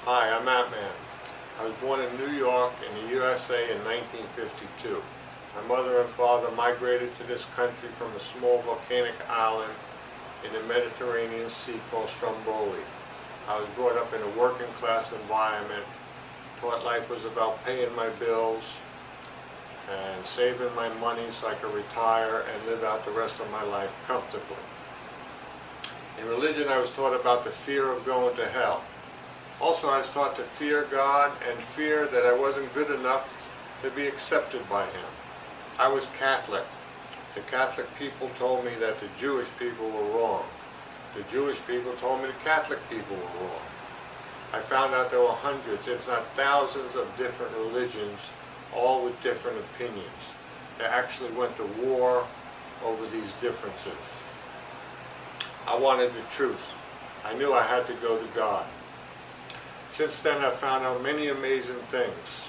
Hi, I'm Ant-Man. I was born in New York in the USA in 1952. My mother and father migrated to this country from a small volcanic island in the Mediterranean Sea called Stromboli. I was brought up in a working class environment, taught life was about paying my bills and saving my money so I could retire and live out the rest of my life comfortably. In religion, I was taught about the fear of going to hell. Also, I was taught to fear God and fear that I wasn't good enough to be accepted by Him. I was Catholic. The Catholic people told me that the Jewish people were wrong. The Jewish people told me the Catholic people were wrong. I found out there were hundreds, if not thousands, of different religions, all with different opinions. They actually went to war over these differences. I wanted the truth. I knew I had to go to God. Since then, I've found out many amazing things.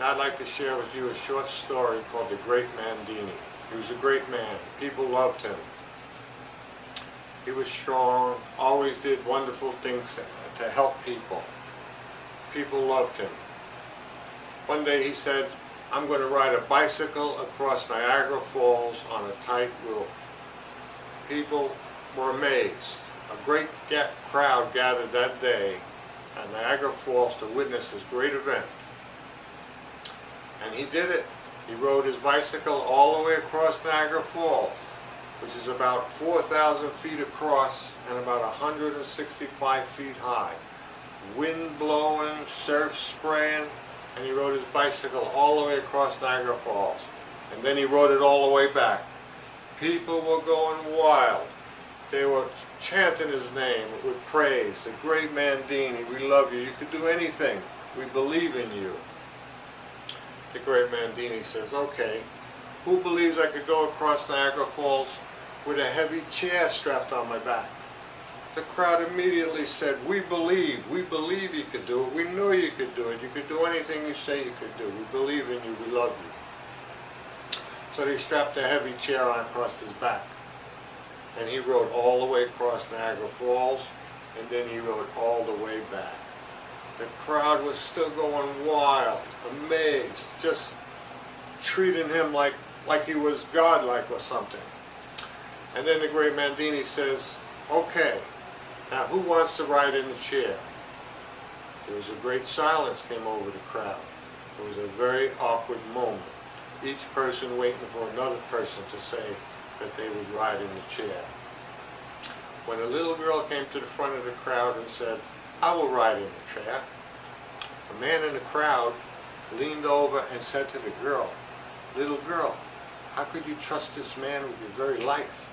Now I'd like to share with you a short story called The Great Mandini. He was a great man. People loved him. He was strong, always did wonderful things to help people. People loved him. One day he said, "I'm going to ride a bicycle across Niagara Falls on a tight rope." People were amazed. A great crowd gathered that day at Niagara Falls to witness this great event. And he did it. He rode his bicycle all the way across Niagara Falls, which is about 4,000 feet across and about 165 feet high. Wind blowing, surf spraying, and he rode his bicycle all the way across Niagara Falls. And then he rode it all the way back. People were going wild. They were chanting his name with praise. "The Great Mandini, we love you. You could do anything. We believe in you." The Great Mandini says, "Okay, who believes I could go across Niagara Falls with a heavy chair strapped on my back?" The crowd immediately said, we believe you could do it. We know you could do it. You could do anything you say you could do. We believe in you. We love you." So they strapped a heavy chair on across his back. And he rode all the way across Niagara Falls, and then he rode all the way back. The crowd was still going wild, amazed, just treating him like he was godlike or something. And then the Great Mandini says, "Okay, now who wants to ride in the chair?" There was a great silence came over the crowd. It was a very awkward moment. Each person waiting for another person to say that they would ride in the chair. When a little girl came to the front of the crowd and said, "I will ride in the chair," a man in the crowd leaned over and said to the girl, "Little girl, how could you trust this man with your very life?"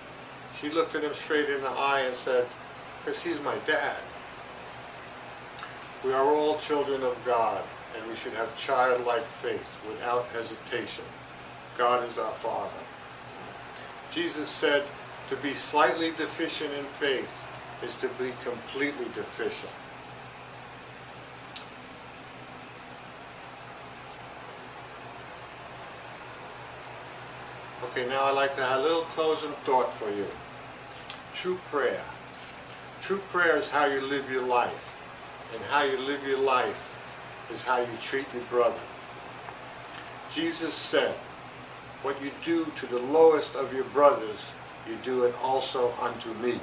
She looked at him straight in the eye and said, "Because he's my dad." We are all children of God, and we should have childlike faith without hesitation. God is our Father. Jesus said to be slightly deficient in faith is to be completely deficient. Okay, now I'd like to have a little closing thought for you. True prayer. True prayer is how you live your life. And how you live your life is how you treat your brother. Jesus said, "What you do to the lowest of your brothers, you do it also unto me."